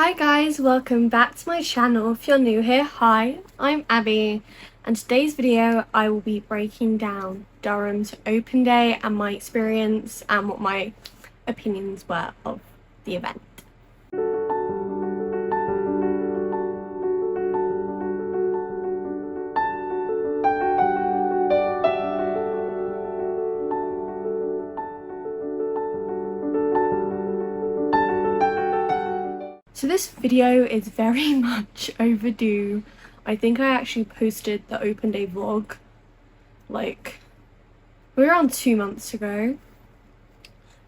Hi guys, welcome back to my channel. If you're new here, hi, I'm Abby, and today's video I will be breaking down Durham's open day and my experience and what my opinions were of the event. So this video is very much overdue. I think I actually posted the open day vlog like around 2 months ago,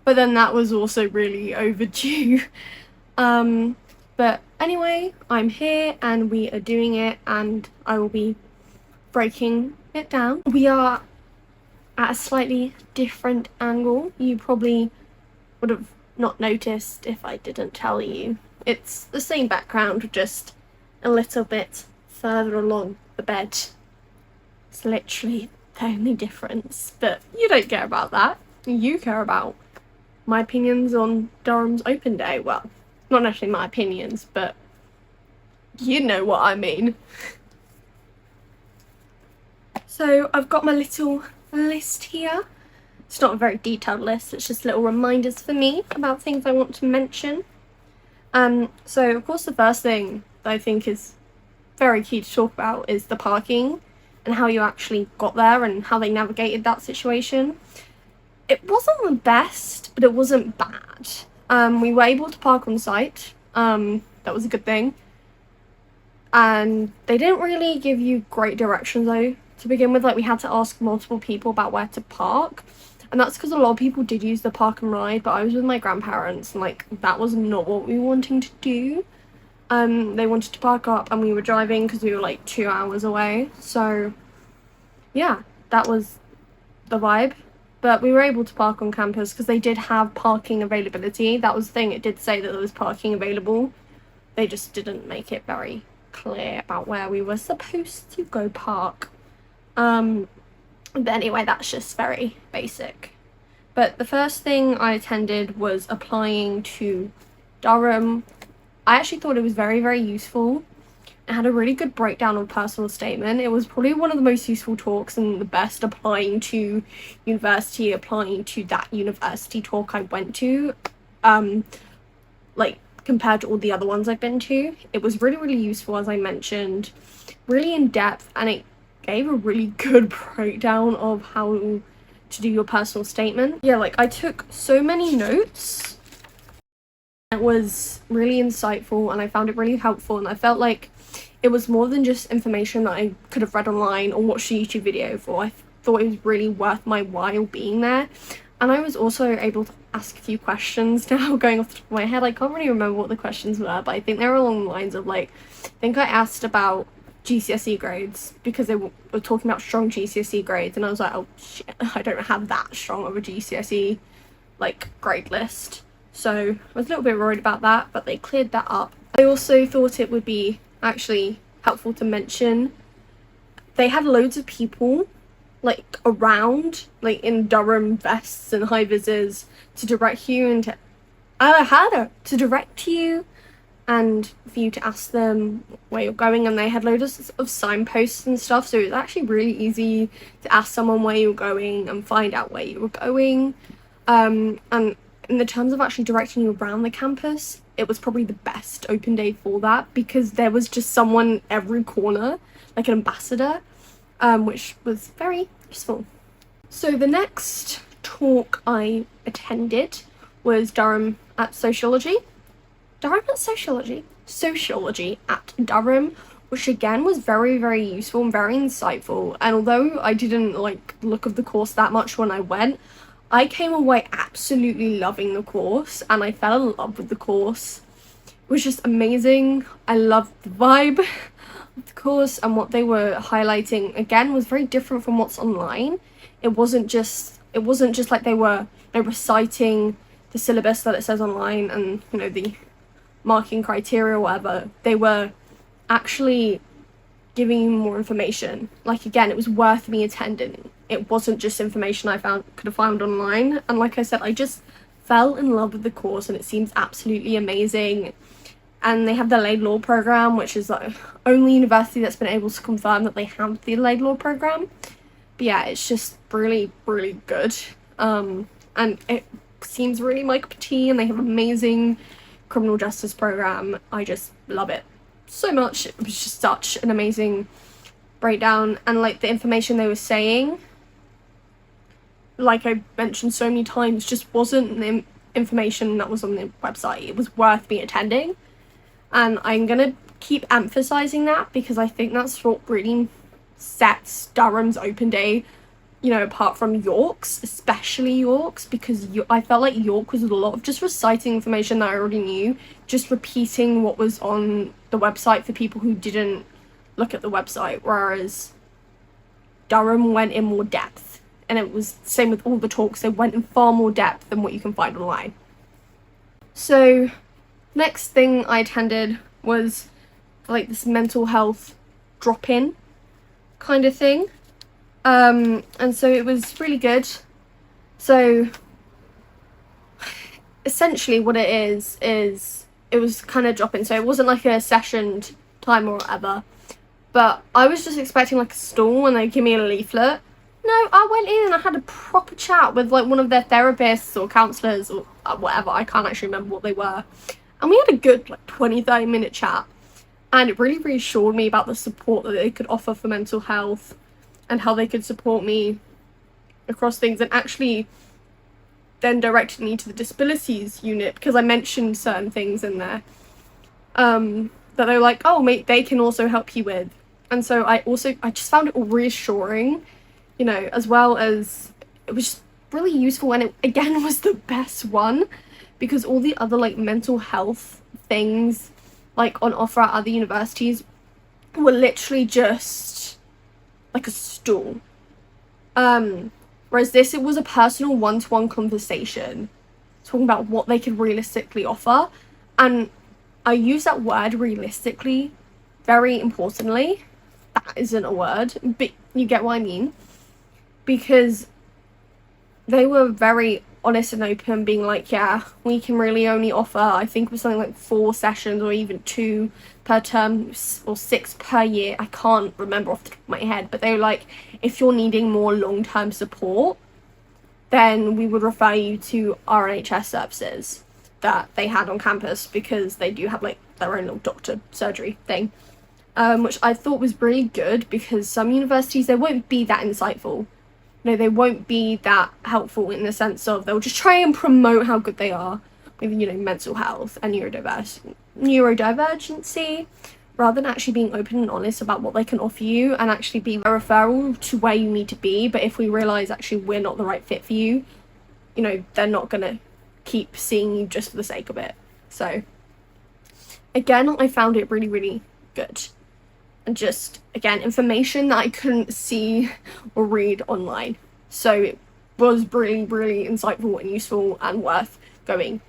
but then that was also really overdue. But anyway, I'm here and we are doing it and I will be breaking it down. We are at a slightly different angle. You probably would have not noticed if I didn't tell you. It's the same background, just a little bit further along the bed. It's literally the only difference, but you don't care about that. You care about my opinions on Durham's open day. Well, not necessarily my opinions, but you know what I mean. So I've got my little list here. It's not a very detailed list, it's just little reminders for me about things I want to mention. So of course the first thing that I think is very key to talk about is the parking and how you actually got there and how they navigated that situation. It wasn't the best, but it wasn't bad. We were able to park on site. That was a good thing. And they didn't really give you great directions though to begin with. Like, we had to ask multiple people about where to park. And that's because a lot of people did use the park and ride, but I was with my grandparents and like that was not what we were wanting to do. They wanted to park up and we were driving because we were like 2 hours away. So yeah, that was the vibe. But we were able to park on campus because they did have parking availability. That was the thing, it did say that there was parking available. They just didn't make it very clear about where we were supposed to go park. But anyway, that's just very basic. But the first thing I attended was applying to Durham. I actually thought it was very, very useful. It had a really good breakdown of personal statement. It was probably one of the most useful talks and the best applying to university, applying to that university talk I went to. Like, compared to all the other ones I've been to. It was really, really useful, as I mentioned. Really in depth, and it gave a really good breakdown of how to do your personal statement. Yeah, like I took so many notes. It was really insightful and I found it really helpful, and I felt like it was more than just information that I could have read online or watched a YouTube video for. I thought it was really worth my while being there. And I was also able to ask a few questions now, going off the top of my head. I can't really remember what the questions were, but I think they were along the lines of like, I think I asked about GCSE grades because they were talking about strong GCSE grades, and I was like, oh shit, I don't have that strong of a GCSE like grade list. So I was a little bit worried about that, but they cleared that up. I also thought it would be actually helpful to mention they had loads of people like around, like in Durham vests and high visors, to direct you and to direct you and for you to ask them where you're going. And they had loads of signposts and stuff, so it was actually really easy to ask someone where you're going and find out where you were going. And in the terms of actually directing you around the campus, it was probably the best open day for that, because there was just someone every corner, like an ambassador, which was very useful. So the next talk I attended was Durham at Sociology. Sociology at Durham, which again was very, very useful and very insightful. And although I didn't like look of the course that much when I went, I came away absolutely loving the course and I fell in love with the course. It was just amazing. I loved the vibe of the course, and what they were highlighting again was very different from what's online. It wasn't just like they were reciting the syllabus that it says online and, you know, the marking criteria or whatever. They were actually giving you more information. Like, again, it was worth me attending. It wasn't just information I could have found online. And like I said, I just fell in love with the course and it seems absolutely amazing. and they have the Laidlaw program, which is the only university that's been able to confirm that they have the Laidlaw program. But yeah, it's just really, really good. And it seems really my cup of tea, and they have amazing criminal justice program. I just love it so much. It was just such an amazing breakdown, and like the information they were saying, like I mentioned so many times, just wasn't the information that was on the website. It was worth me attending, and I'm gonna keep emphasizing that because I think that's what really sets Durham's open day, you know, apart from York's, especially York's, because I felt like York was a lot of just reciting information that I already knew, just repeating what was on the website for people who didn't look at the website, whereas Durham went in more depth, and it was the same with all the talks. They went in far more depth than what you can find online. So next thing I attended was like this mental health drop-in kind of thing, and so it was really good. So essentially what it is it was kind of drop-in, so it wasn't like a sessioned time or whatever, but I was just expecting like a stall and they'd give me a leaflet. No, I went in and I had a proper chat with like one of their therapists or counsellors or whatever. I can't actually remember what they were, and we had a good like 20-30 minute chat, and it really reassured me about the support that they could offer for mental health and how they could support me across things, and actually then directed me to the disabilities unit because I mentioned certain things in there that they were like, oh mate, they can also help you with. And so I just found it all reassuring, you know, as well as it was just really useful, and it again was the best one because all the other like mental health things like on offer at other universities were literally just like a stool. Whereas this, it was a personal one-to-one conversation talking about what they could realistically offer. And I use that word realistically very importantly. That isn't a word, but you get what I mean. Because they were very honest and open, being like, yeah, we can really only offer, I think it was something like 4 sessions or even 2 per term or 6 per year. I can't remember off the top of my head, but they were like, if you're needing more long-term support, then we would refer you to our NHS services that they had on campus, because they do have like their own little doctor surgery thing, which I thought was really good, because some universities, they won't be that insightful. No, they won't be that helpful in the sense of they'll just try and promote how good they are with, you know, mental health and neurodivergency, rather than actually being open and honest about what they can offer you and actually be a referral to where you need to be. But if we realise actually we're not the right fit for you, you know, they're not going to keep seeing you just for the sake of it. So again, I found it really, really good. And just, again, information that I couldn't see or read online. So it was really, really insightful and useful and worth going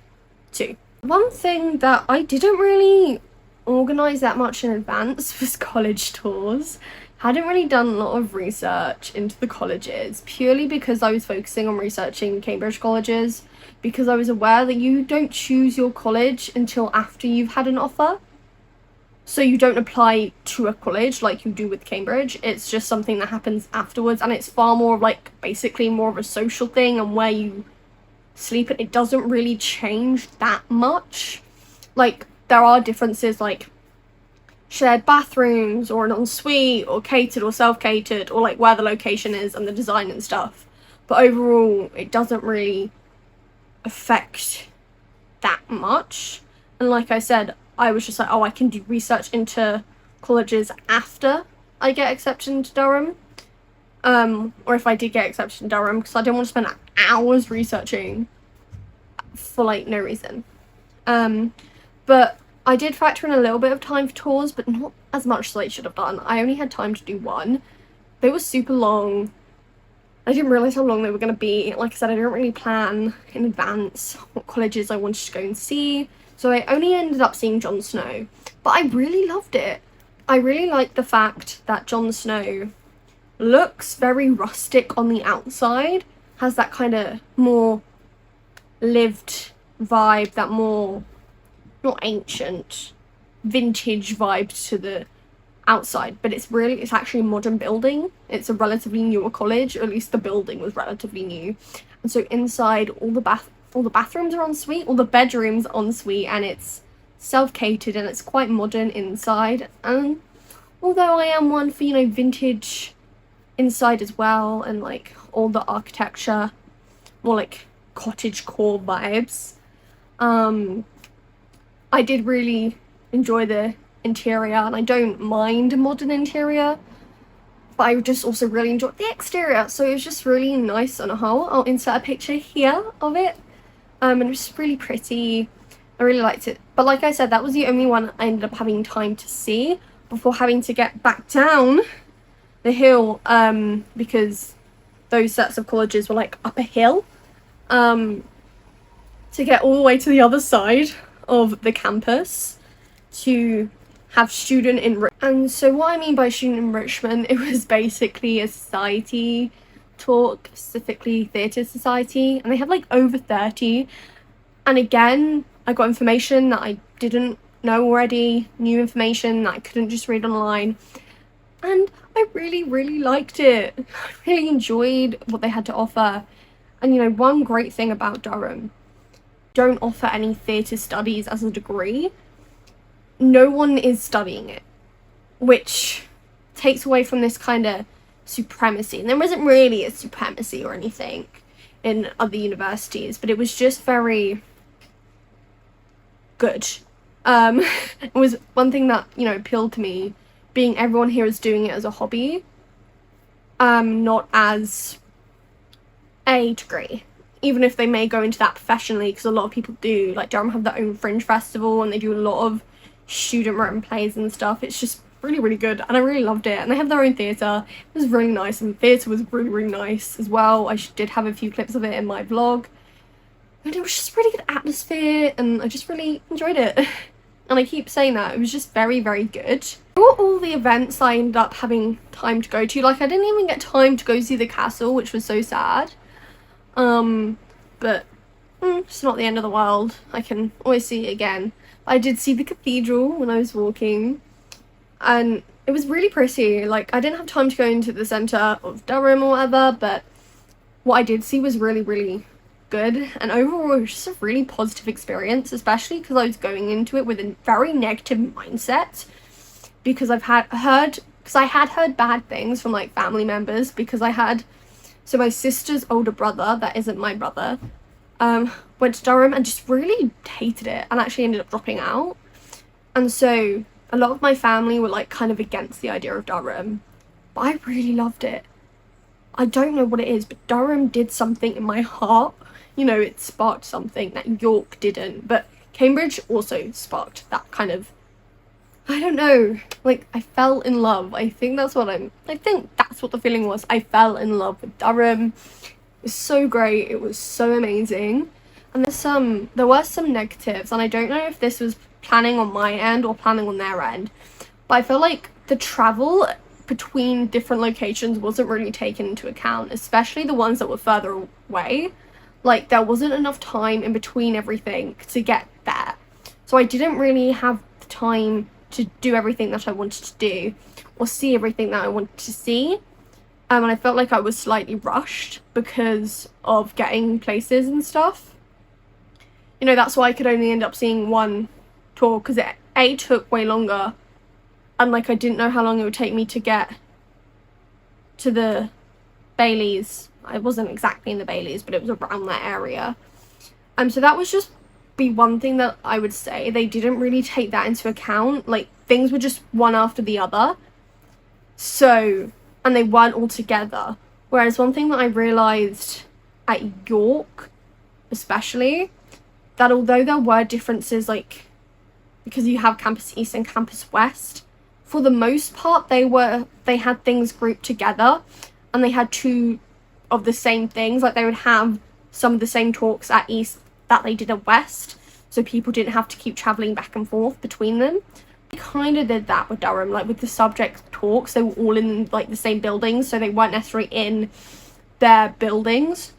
to. One thing that I didn't really organise that much in advance was college tours. Hadn't really done a lot of research into the colleges, purely because I was focusing on researching Cambridge colleges, because I was aware that you don't choose your college until after you've had an offer. So you don't apply to a college like you do with Cambridge. It's just something that happens afterwards, and it's far more like basically more of a social thing, and where you sleep, and it doesn't really change that much. Like, there are differences like shared bathrooms or an ensuite or catered or self-catered, or like where the location is and the design and stuff. But overall, it doesn't really affect that much. And like I said, I was just like, oh, I can do research into colleges after I get accepted into Durham. Or if I did get accepted in Durham, because I didn't want to spend hours researching for like no reason. But I did factor in a little bit of time for tours, but not as much as I should have done. I only had time to do one. They were super long. I didn't realise how long they were going to be. Like I said, I didn't really plan in advance what colleges I wanted to go and see. So I only ended up seeing Jon Snow. But I really loved it. I really liked the fact that Jon Snow looks very rustic on the outside. Has that kind of more lived vibe, that more, not ancient, vintage vibe to the outside, but it's actually a modern building. It's a relatively newer college, or at least the building was relatively new. And so inside, all the bathrooms are en suite, all the bedrooms en suite, and it's self-catered and it's quite modern inside. And although I am one for, you know, vintage inside as well, and like all the architecture, more like cottage core vibes, I did really enjoy the interior, and I don't mind a modern interior, but I just also really enjoyed the exterior, so it was just really nice on a whole. I'll insert a picture here of it, and it was just really pretty. I really liked it, but like I said, that was the only one I ended up having time to see before having to get back down the hill, because those sets of colleges were like up a hill, to get all the way to the other side of the campus to have student enrichment. And so what I mean by student enrichment, it was basically a society talk, specifically theatre society, and they had like over 30. And again, I got information that I didn't know already, new information that I couldn't just read online, and I really, really liked it. I really enjoyed what they had to offer. And you know, one great thing about Durham, don't offer any theatre studies as a degree. No one is studying it, which takes away from this kind of supremacy. And there isn't really a supremacy or anything in other universities, but it was just very good. It was one thing that, you know, appealed to me, being everyone here is doing it as a hobby, not as a degree, even if they may go into that professionally, because a lot of people do. Like Durham have their own fringe festival, and they do a lot of student written plays and stuff. It's just really, really good, and I really loved it. And they have their own theatre. It was really nice, and the theatre was really, really nice as well. I did have a few clips of it in my vlog, and it was just really good atmosphere, and I just really enjoyed it. And I keep saying that, it was just very, very good. All the events I ended up having time to go to, like I didn't even get time to go see the castle, which was so sad. But it's not the end of the world. I can always see it again. I did see the cathedral when I was walking, and it was really pretty. Like, I didn't have time to go into the centre of Durham or whatever, but what I did see was really, really good. And overall, it was just a really positive experience, especially because I was going into it with a very negative mindset, because I had heard bad things from like family members, because so my sister's older brother, that isn't my brother, went to Durham and just really hated it, and actually ended up dropping out. And so a lot of my family were like kind of against the idea of Durham, but I really loved it. I don't know what it is, but Durham did something in my heart. You know, it sparked something that York didn't, but Cambridge also sparked that kind of, I don't know, like I fell in love. I think that's what the feeling was. I fell in love with Durham. It was so great. It was so amazing. And there were some negatives, and I don't know if this was planning on my end or planning on their end, but I feel like the travel between different locations wasn't really taken into account, especially the ones that were further away. Like, there wasn't enough time in between everything to get there, so I didn't really have the time to do everything that I wanted to do or see everything that I wanted to see. And I felt like I was slightly rushed because of getting places and stuff. You know, that's why I could only end up seeing one tour, because it took way longer, and like I didn't know how long it would take me to get to the Baileys. I wasn't exactly in the Baileys, but it was around that area. So that was just be one thing that I would say. They didn't really take that into account. Like, things were just one after the other. So, and they weren't all together. Whereas one thing that I realised at York, especially, that although there were differences, like, because you have Campus East and Campus West, for the most part, they had things grouped together, and they had two of the same things. Like, they would have some of the same talks at East that they did at West, so people didn't have to keep travelling back and forth between them. They kind of did that with Durham, like with the subject talks. They were all in like the same buildings, so they weren't necessarily in their buildings.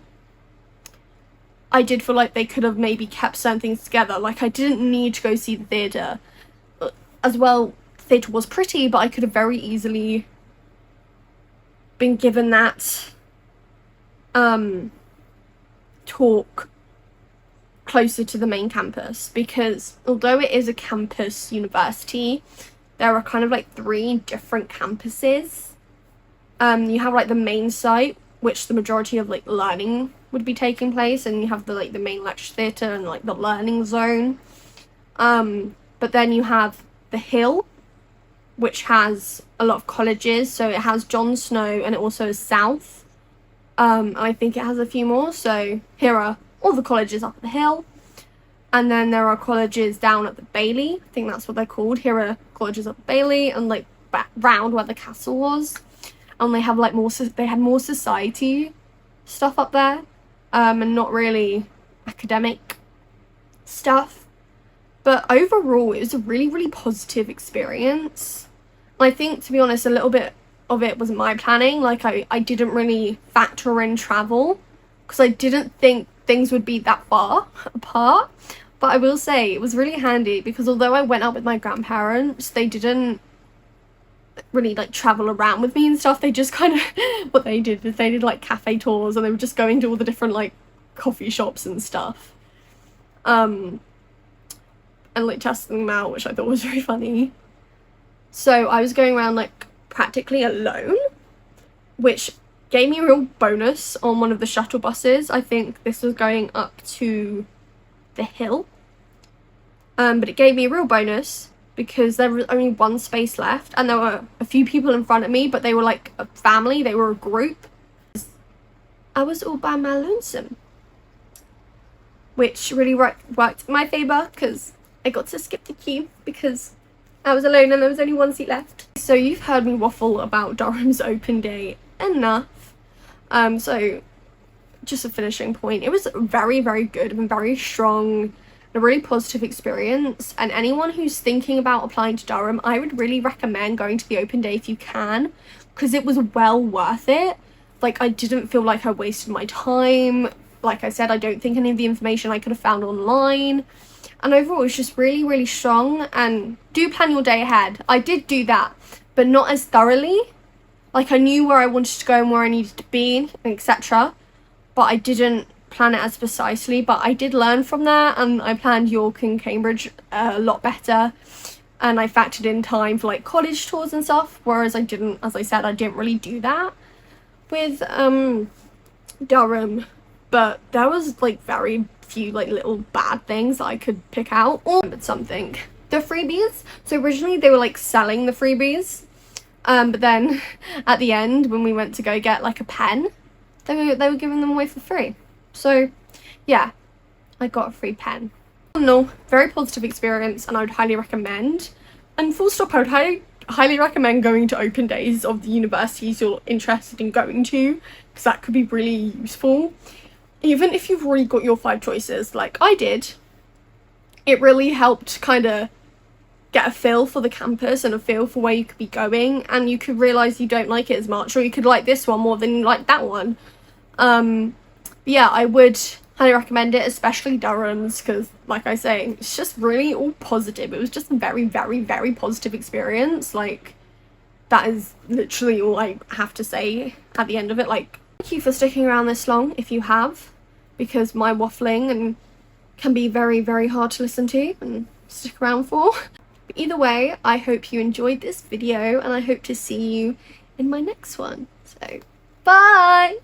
I did feel like they could have maybe kept certain things together. Like, I didn't need to go see the theatre. as well, theatre was pretty, but I could have very easily been given that talk closer to the main campus, because although it is a campus university, there are kind of like 3 different campuses. You have like the main site, which the majority of like learning would be taking place, and you have the like the main lecture theatre and like the learning zone. But then you have the Hill, which has a lot of colleges. So it has John Snow, and it also has South. And I think it has a few more. So here are all the colleges up at the Hill. And then there are colleges down at the Bailey. I think that's what they're called. Here are colleges at the Bailey, and like back round where the castle was. And they have like they had more society stuff up there. And not really academic stuff. But overall, it was a really, really positive experience. And I think, to be honest, a little bit of it was my planning. Like, I didn't really factor in travel, because I didn't think things would be that far apart. But I will say, it was really handy, because although I went out with my grandparents, they didn't really, like, travel around with me and stuff. They just kind of, what they did is they did, like, cafe tours, and they were just going to all the different, like, coffee shops and stuff. And like testing them out, which I thought was very funny. So I was going around like practically alone, which gave me a real bonus on one of the shuttle buses. I think this was going up to the Hill. But it gave me a real bonus because there was only 1 space left, and there were a few people in front of me, but they were like a family, they were a group. I was all by my lonesome, which really worked in my favour, because I got to skip the queue because I was alone and there was only 1 seat left. So you've heard me waffle about Durham's open day enough. So just a finishing point. It was very, very good and very strong, a really positive experience. And anyone who's thinking about applying to Durham, I would really recommend going to the open day if you can, because it was well worth it. Like, I didn't feel like I wasted my time. Like I said, I don't think any of the information I could have found online. And overall, it's just really, really strong. And do plan your day ahead. I did do that, but not as thoroughly. Like, I knew where I wanted to go and where I needed to be, etc. But I didn't plan it as precisely. But I did learn from that, and I planned York and Cambridge a lot better. And I factored in time for, like, college tours and stuff. Whereas I didn't, as I said, I didn't really do that with Durham. But there was, like, very few, like, little bad things that I could pick out. Or something. The freebies. So originally they were, like, selling the freebies. But then at the end, when we went to go get, like, a pen, they were giving them away for free. So, yeah, I got a free pen. No, very positive experience, and I would highly recommend. And full stop, I would highly recommend going to open days of the universities you're interested in going to, because that could be really useful. Even if you've already got your 5 choices, like I did, it really helped kind of get a feel for the campus and a feel for where you could be going, and you could realise you don't like it as much, or you could like this one more than you like that one. Yeah, I would highly recommend it, especially Durham's, because like I say, it's just really all positive. It was just a very, very, very positive experience. Like, that is literally all I have to say at the end of it. Like, thank you for sticking around this long if you have, because my waffling and can be very, very hard to listen to and stick around for. But either way, I hope you enjoyed this video, and I hope to see you in my next one. So, bye!